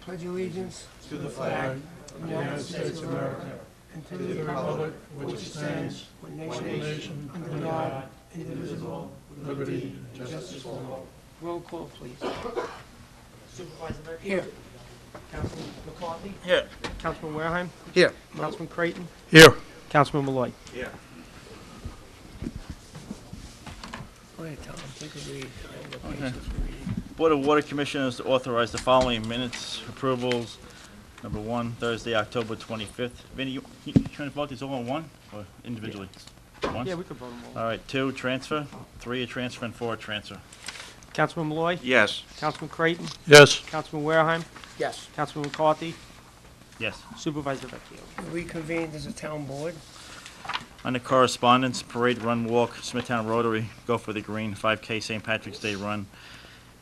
pledge allegiance to the flag of the United States of America and to the republic which stands one nation under God, indivisible, with liberty and justice for all. Roll call, please. Supervisor Vecchio? Here. Councilman McCarthy? Here. Councilman Wareheim? Here. Councilman Creighton? Here. Councilman Malloy? Here. Go ahead, Tom, take a read. I have no patience for reading. Board of Water Commissioners to authorize the following minutes approvals. Number one, Thursday, October 25th. Vinny, you trying to vote these all in one or individually? Once? Yeah, we could vote them all. All right, 2, transfer, 3, a transfer, and 4, a transfer. Councilman Malloy? Yes. Councilman Creighton? Yes. Councilman Wareheim? Yes. Councilman McCarthy? Yes. Supervisor Vecchio? Reconvened as a town board. Under correspondence, parade run walk, Smithtown Rotary, Go for the Green, 5K St. Patrick's Day run,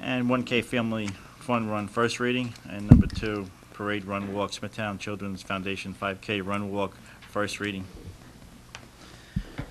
and 1K Family Fun Run, first reading. And number 2, parade run walk, Smithtown Children's Foundation, 5K run walk, first reading.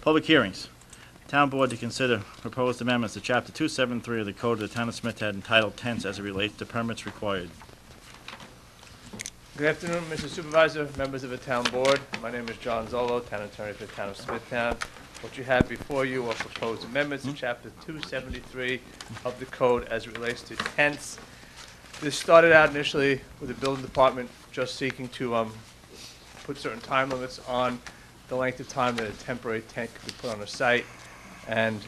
Public hearings. Town Board to consider proposed amendments to Chapter 273 of the Code of the Town of Smithtown entitled Tents as it relates to permits required. Good afternoon, Mr. Supervisor, members of the Town Board. My name is John Zolo, Town Attorney for the Town of Smithtown. What you have before you are proposed amendments to Chapter 273 of the Code as it relates to tents. This started out initially with the Building Department just seeking to put certain time limits on the length of time that a temporary tent could be put on a site. And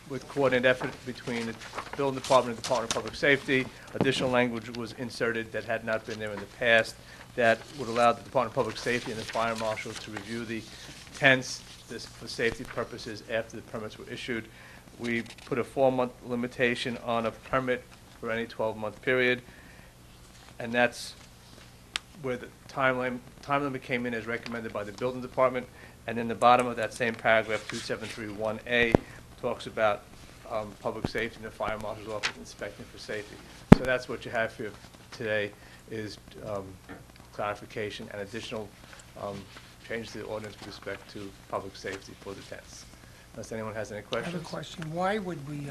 with coordinated effort between the Building Department and the Department of Public Safety, additional language was inserted that had not been there in the past that would allow the Department of Public Safety and the fire marshal to review the tents for safety purposes after the permits were issued. We put a 4-month limitation on a permit for any 12-month period, and that's where the time limit came in as recommended by the Building Department. And in the bottom of that same paragraph, 2731A, talks about public safety and the fire marshal's office inspecting for safety. So that's what you have here today is clarification and additional changes to the ordinance with respect to public safety for the tents. Unless anyone has any I questions? have a question. Why would we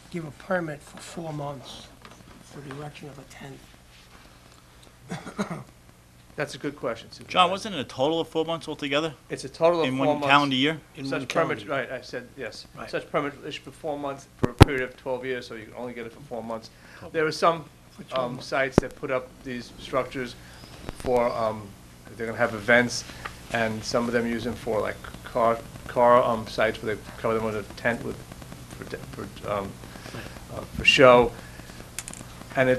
give a permit for 4 months for the erection of a tent? That's a good question, Supervisor. John, wasn't it a total of 4 months altogether It's a total of in 4 one months. calendar year? Such permit, right, I said, yes. Right. Such permit issued for 4 months for a period of 12 years, so you can only get it for 4 months. There are some For 12 months. sites that put up these structures for, they're gonna have events, and some of them use them for like car sites where they cover them with a tent with, for show. And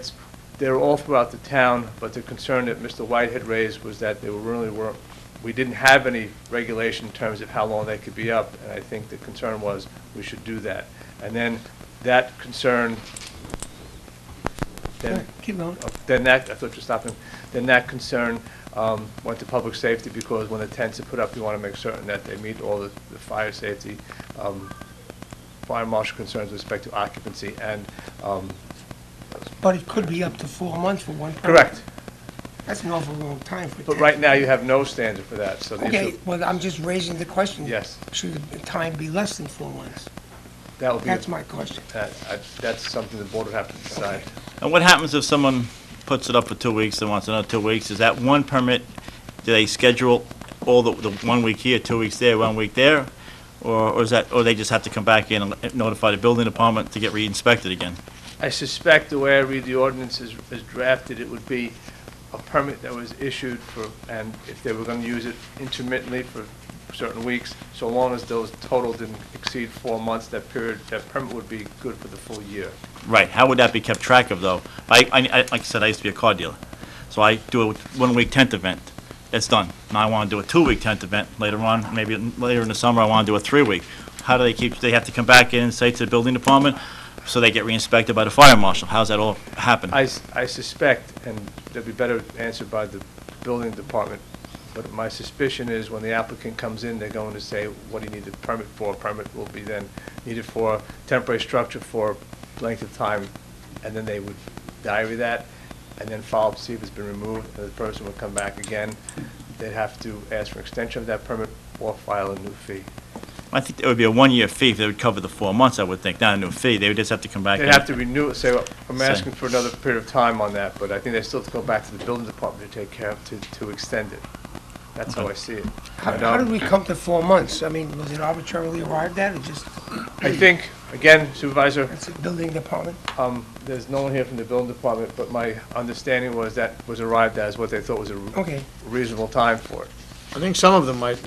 they're all throughout the town, but the concern that Mr. White had raised was that we didn't have any regulation in terms of how long they could be up, and I think the concern was we should do that. And then that concern, Keep going. I thought you were stopping, then that concern went to public safety because when the tents are put up, you want to make certain that they meet all the fire safety, fire marshal concerns with respect to occupancy and But it could be up to 4 months for one permit. correct. That's an awful long time for a But tent. right now, you have no standard for that, so the Okay, issue, well, I'm just raising the question. yes, Should the time be less than 4 months? that would be, That's my question. that's something the board would have to decide. And what happens if someone puts it up for 2 weeks and wants another 2 weeks? Is that one permit, do they schedule all the 1 week here, 2 weeks there, 1 week there? Or they just have to come back in and notify the building department to get re-inspected again? I suspect the way I read the ordinance is drafted, it would be a permit that was issued for, and if they were going to use it intermittently for certain weeks, so long as those total didn't exceed 4 months, that permit would be good for the full year. Right, how would that be kept track of, though? Like I said, I used to be a car dealer, so I do a 1 week tent event, it's done. Now I want to do a 2 week tent event later on, maybe later in the summer I want to do a 3 week. How do they have to come back in and say to the building department, so they get re-inspected by the fire marshal? How's that all happen? I suspect, and that'd be better answered by the building department, but my suspicion is when the applicant comes in, they're going to say, what do you need the permit for? A permit will be then needed for temporary structure for length of time, and then they would diary that, and then follow up to see if it's been removed, and the person would come back again. They'd have to ask for extension of that permit or file a new fee. I think it would be a one-year fee if they would cover the 4 months, I would think, not a new fee. They would just have to come back. They'd and- have to renew it, say, well, I'm Say. asking for another period of time on that, but I think they still have to go back to the building department to take care of, to extend it. That's how I see it. How did we come to 4 months? I mean, was it arbitrarily arrived at, or just, I think, again, Supervisor, that's the building department? there's no one here from the building department, but my understanding was that was arrived as what they thought was a Okay, reasonable time for it. I think some of them might,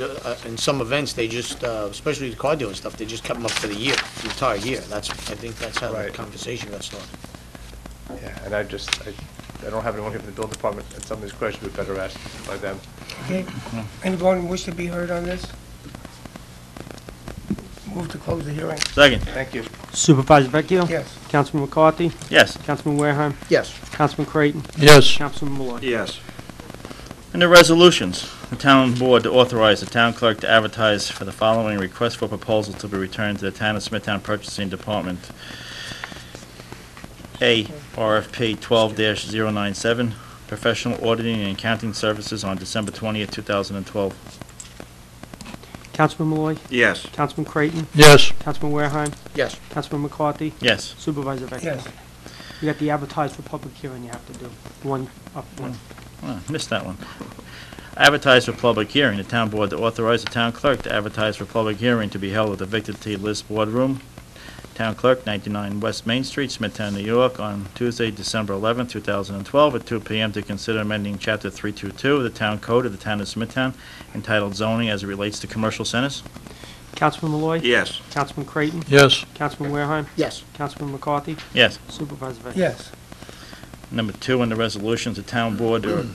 in some events, they just, especially the car dealer stuff, they just kept them up for the year, the entire year. I think that's how the Right. conversation got started. Yeah, and I don't have anyone here from the building department, and some of these questions would better asked by them. okay. Anyone wish to be heard on this? Move to close the hearing. Second, Thank you. Supervisor Vecchio? Yes. Councilman McCarthy? yes. Councilman Wareham? Yes. Councilman Creighton? Yes. Councilman Malloy? Yes. Under resolutions, the town board to authorize the town clerk to advertise for the following request for proposal to be returned to the town of Smithtown Purchasing Department. A, RFP 12-097, professional auditing and accounting services on December 20th, 2012. Councilman Malloy? Yes. Councilman Creighton? Yes. Councilman Wareham? Yes. Councilman McCarthy? Yes. Supervisor Vecchio? Yes. You got the advertised for public hearing you have to do. One up, one. Oh, missed that one. Advertise for public hearing. The town board to authorize the town clerk to advertise for public hearing to be held at the Victor T. List Boardroom, Town Clerk, 99 West Main Street, Smithtown, New York, on Tuesday, December 11, 2012, at 2 p.m. to consider amending Chapter 322 of the Town Code of the Town of Smithtown, entitled Zoning as it relates to commercial centers. Councilman Malloy? Yes. Councilman Creighton? Yes. Councilman Wareham? Yes. Councilman McCarthy? Yes. Supervisor Vecchio? Yes. Number 2, on the resolutions, the town board to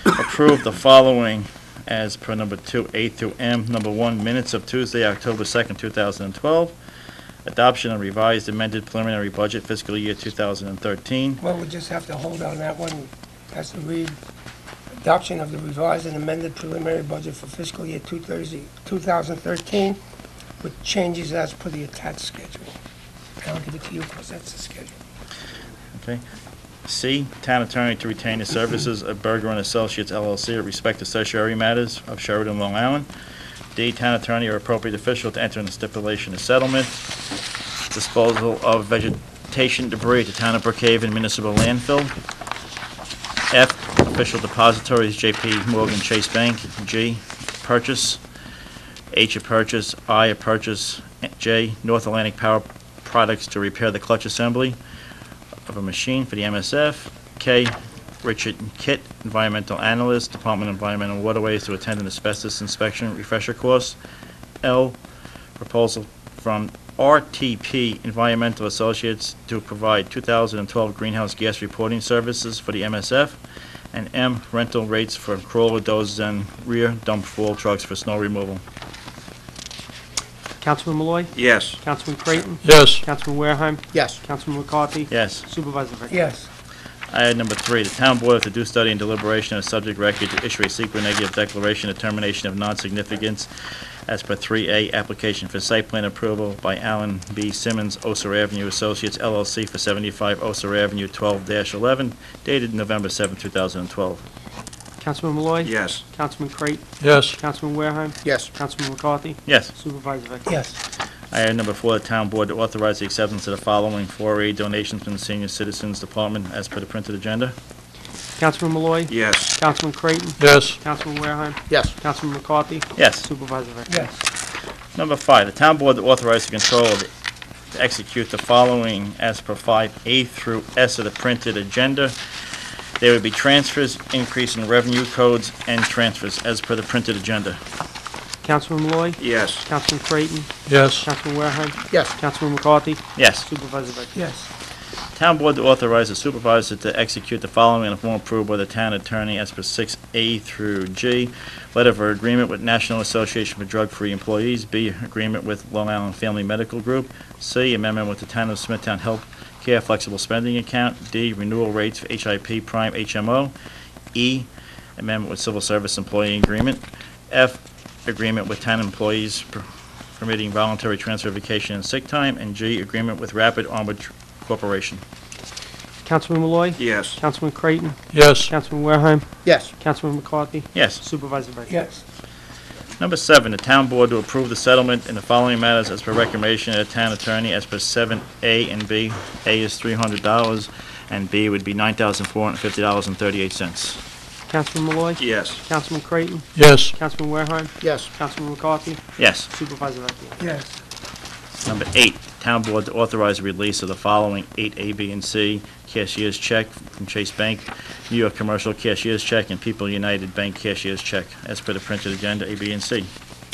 approve the following as per number 2, A through M. Number 1, minutes of Tuesday, October 2nd, 2012. Adoption of revised amended preliminary budget fiscal year 2013. Well, we just have to hold on that one. Has to read adoption of the revised and amended preliminary budget for fiscal year 2013 with changes as per the attached schedule. I'll give it to you because that's the schedule. Okay. C, town attorney to retain the services of Berger and Associates LLC with respect to certiorari matters of Sheridan, Long Island. D, town attorney or appropriate official to enter into stipulation of settlement. Disposal of vegetation debris at the town of Brookhaven Municipal Landfill. F, official depositories, JP Morgan Chase Bank. G, purchase. H, a purchase. I, a purchase. J, North Atlantic Power Products to repair the clutch assembly of a machine for the MSF. K, Richard Kitt, environmental analyst, Department of Environmental Waterways, to attend an asbestos inspection refresher course. L, proposal from RTP Environmental Associates to provide 2012 greenhouse gas reporting services for the MSF. And M, rental rates for crawler dozers and rear dump fall trucks for snow removal. Councilman Malloy? Yes. Councilman Creighton? Yes. Councilman Wareham? Yes. Councilman McCarthy? Yes. Supervisor Vecchio? Yes. Item number 3, the town board to do study and deliberation of subject record to issue a secret negative declaration of termination of non-significance as per 3A, application for site plan approval by Alan B. Simmons, Oser Avenue Associates LLC for 75 Oser Avenue 12-11, dated November 7, 2012. Councilman Malloy? Yes. Councilman Creighton? Yes. Councilman Wareham? Yes. Councilman McCarthy? Yes. Supervisor Vecchio? Yes. Item number 4, the town board to authorize the acceptance of the following 4A donations from the Senior Citizens Department as per the printed agenda. Councilman Malloy? Yes. Councilman Creighton? Yes. Councilman Wareham? Yes. Councilman McCarthy? Yes. Supervisor Vecchio? Yes. Number 5, the town board to authorize the controller to execute the following as per 5A through S of the printed agenda. There would be transfers, increase in revenue codes, and transfers as per the printed agenda. Councilman Malloy? Yes. Councilman Creighton? Yes. Councilman Wareham? Yes. Councilman McCarthy? Yes. Supervisor Vecchio? Yes. Town board to authorize the supervisor to execute the following in a form approved by the town attorney as per 6A through G. Letter of agreement with National Association for Drug-Free Employees. B, agreement with Long Island Family Medical Group. C, amendment with the town of Smithtown Health Care Flexible Spending Account. D, renewal rates for HIP Prime HMO. E, amendment with Civil Service Employee Agreement. F, agreement with town employees permitting voluntary transfer of vacation and sick time. And G, agreement with Rapid Armored Corporation. Councilman Malloy? Yes. Councilman Creighton? Yes. Councilman Wareham? Yes. Councilman McCarthy? Yes. Supervisor Vecchio? Yes. Number 7, the town board to approve the settlement in the following matters as per recommendation of the town attorney as per 7A and B. A is $300, and B would be $9,450.38. Councilman Malloy. Yes. Councilman Creighton. Yes. Councilman Wareheim. Yes. Councilman McCarthy. Yes. Supervisor Vecchio. Yes. Number 8, town board to authorize the release of the following 8A, B, and C cashier's check from Chase Bank, New York Commercial cashier's check, and People United Bank cashier's check as per the printed agenda, A, B, and C.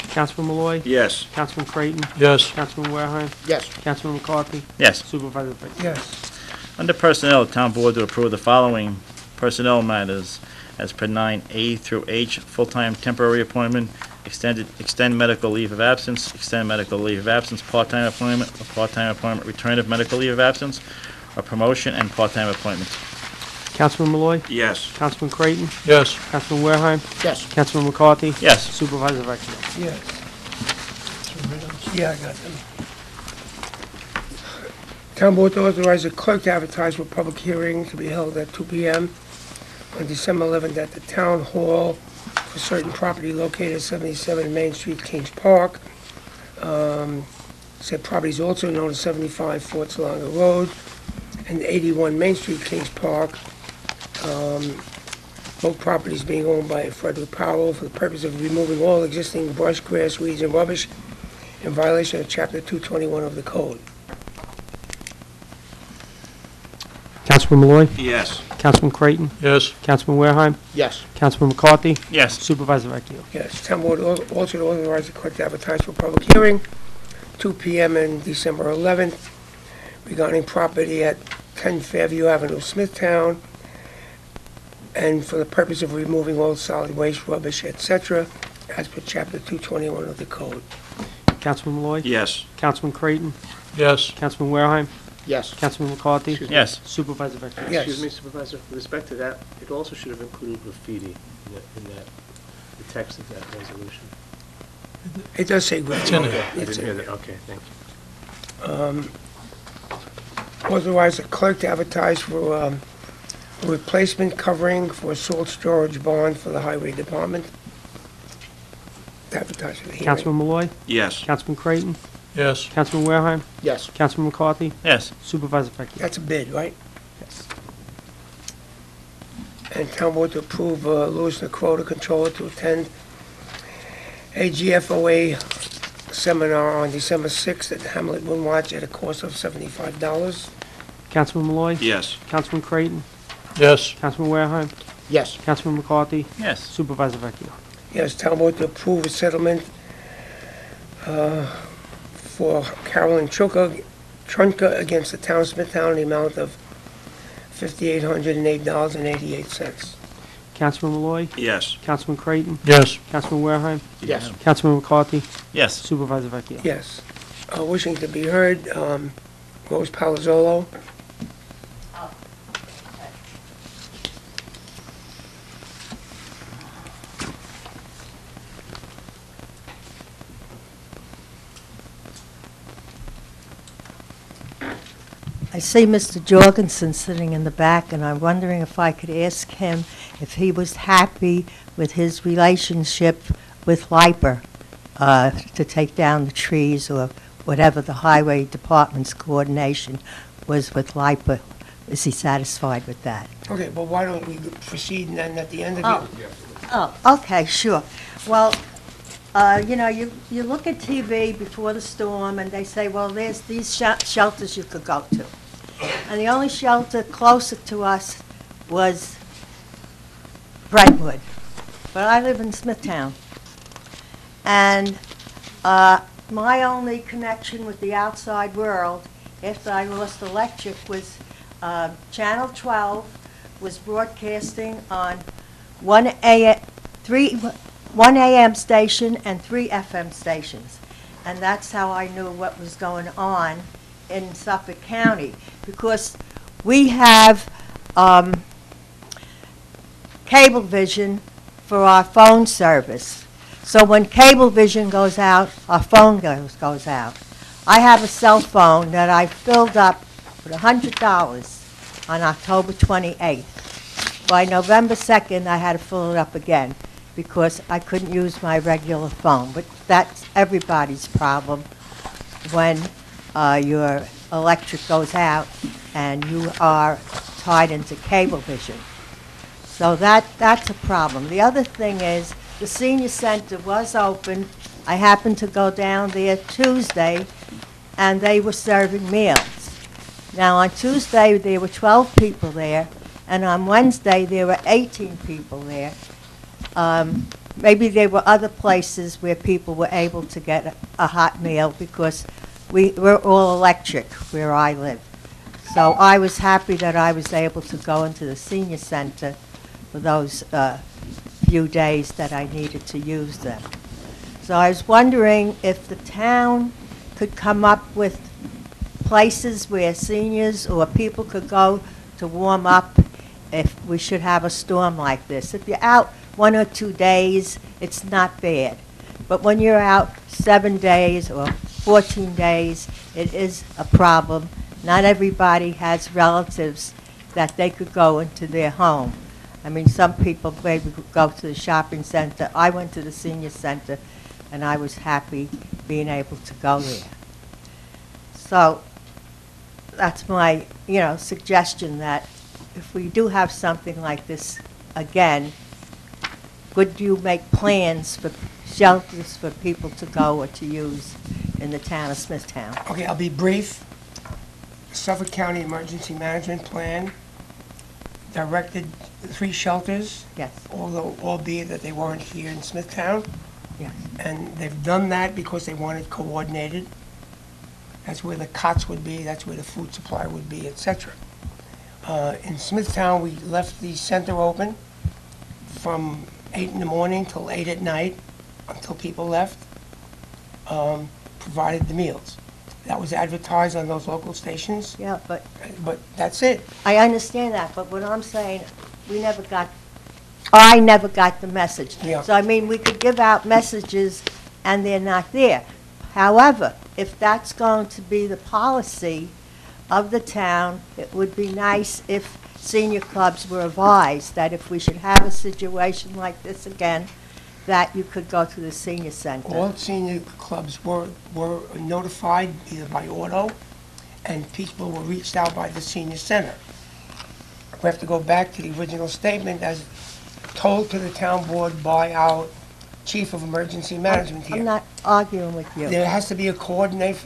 Councilman Malloy. Yes. Councilman Creighton. Yes. Councilman Wareheim. Yes. Councilman McCarthy. Yes. Supervisor Vecchio. Yes. Under personnel, the town board to approve the following personnel matters as per 9A through H, full-time temporary appointment, extend medical leave of absence, extend medical leave of absence, part-time appointment, return of medical leave of absence, a promotion, and part-time appointment. Councilman Malloy. Yes. Councilman Creighton. Yes. Councilman Wareheim. Yes. Councilman McCarthy. Yes. Supervisor Vecchio. Yes. Yeah, I got them. Town board to authorize the clerk to advertise for public hearing to be held at 2 p.m. on December 11th at the Town Hall for certain property located at 77 Main Street, Kings Park. Said property is also known as 75 Fort Salonga Road and 81 Main Street, Kings Park. Both properties being owned by Frederick Powell for the purpose of removing all existing brush, grass, weeds, and rubbish in violation of Chapter 221 of the Code. Councilman Malloy. Yes. Councilman Creighton. Yes. Councilman Wareheim. Yes. Councilman McCarthy. Yes. Supervisor Vecchio. Yes, town board also to authorize the clerk to advertise for public hearing, 2 p.m. on December 11th, regarding property at 10 Fairview Avenue, Smithtown, and for the purpose of removing all solid waste, rubbish, etc., as per Chapter 221 of the Code. Councilman Malloy. Yes. Councilman Creighton. Yes. Councilman Wareheim. Yes. Councilman McCarthy. Yes. Supervisor Vecchio. Yes. Excuse me, Supervisor, with respect to that, it also should have included graffiti in that, the text of that resolution. It does say graffiti. in there. I didn't hear that, okay, thank you. Authorize the clerk to advertise for a replacement covering for a salt storage barn for the Highway Department. To advertise for the hearing. Councilman Malloy. Yes. Councilman Creighton. Yes. Councilman Wareheim. Yes. Councilman McCarthy. Yes. Supervisor Vecchio. That's a bid, right? Yes. And town board to approve Louis Necrota, controller, to attend a GFOA seminar on December 6th at Hamlet Moonwatch at a cost of $75. Councilman Malloy. Yes. Councilman Creighton. Yes. Councilman Wareheim. Yes. Councilman McCarthy. Yes. Supervisor Vecchio. Yes, town board to approve a settlement for Carolyn Trunka against the town of Smithtown in the amount of $5,808.88. Councilman Malloy. Yes. Councilman Creighton. Yes. Councilman Wareheim. Yes. Councilman McCarthy. Yes. Supervisor Vecchio. Yes. Wishing to be heard, Rose Palazzolo. I see Mr. Jorgensen sitting in the back, and I'm wondering if I could ask him if he was happy with his relationship with LIPR to take down the trees or whatever the Highway Department's coordination was with LIPR. Is he satisfied with that? Okay, but why don't we proceed and then at the end of it? Oh, okay, sure. Well, you know, you look at TV before the storm, and they say, well, there's these shelters you could go to. And the only shelter closer to us was Brentwood. But I live in Smithtown. And my only connection with the outside world after I lost electric was Channel 12 was broadcasting on 1 a.m. station and 3 FM stations. And that's how I knew what was going on in Suffolk County, because we have Cablevision for our phone service. So when Cablevision goes out, our phone goes out. I have a cell phone that I filled up with $100 on October 28th. By November 2nd, I had to fill it up again. because I couldn't use my regular phone. But that's everybody's problem when your electric goes out and you are tied into Cablevision. So that's a problem. The other thing is, the senior center was open. I happened to go down there Tuesday, and they were serving meals. Now, on Tuesday, there were 12 people there, and on Wednesday, there were 18 people there. Maybe there were other places where people were able to get a hot meal, because we're all electric where I live. So I was happy that I was able to go into the senior center for those few days that I needed to use them. So I was wondering if the town could come up with places where seniors or people could go to warm up if we should have a storm like this. If you're out 1 or 2 days, it's not bad. But when you're out 7 days or 14 days, it is a problem. Not everybody has relatives that they could go into their home. I mean, some people maybe could go to the shopping center. I went to the senior center, and I was happy being able to go there. So that's my, suggestion, that if we do have something like this again, would you make plans for shelters for people to go or to use in the town of Smithtown? Okay, I'll be brief. Suffolk County Emergency Management Plan directed 3 shelters, Yes, although albeit that they weren't here in Smithtown. yes. And they've done that because they want it coordinated. That's where the cots would be, that's where the food supply would be, etc. In Smithtown, we left the center open from 8 in the morning till 8 at night, until people left, provided the meals. That was advertised on those local stations, Yeah, but but that's it. I understand that, but what I'm saying, I never got the message. Yeah. So, I mean, we could give out messages and they're not there. However, if that's going to be the policy of the town, it would be nice if senior clubs were advised that if we should have a situation like this again, that you could go to the senior center. All senior clubs were notified either by auto, and people were reached out by the senior center. We have to go back to the original statement as told to the town board by our chief of emergency management here. I'm not arguing with you. There has to be a coordinated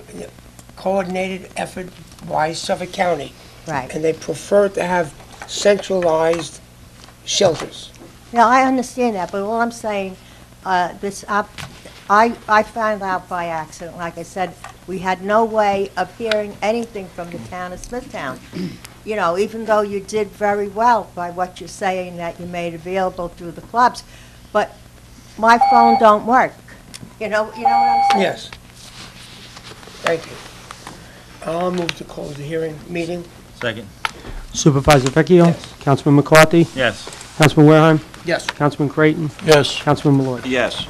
effort by Suffolk County, Right. and they prefer to have centralized shelters. Yeah, I understand that, but all I'm saying, I found out by accident. Like I said, we had no way of hearing anything from the town of Smithtown. Even though you did very well by what you're saying that you made available through the clubs, but my phone don't work. You know what I'm saying? Yes. Thank you. I'll move to close the hearing meeting. Second. Supervisor Vecchio? Yes. Councilman McCarthy? Yes. Councilman Wareham? Yes. Councilman Creighton? Yes. Councilman Malloy? Yes.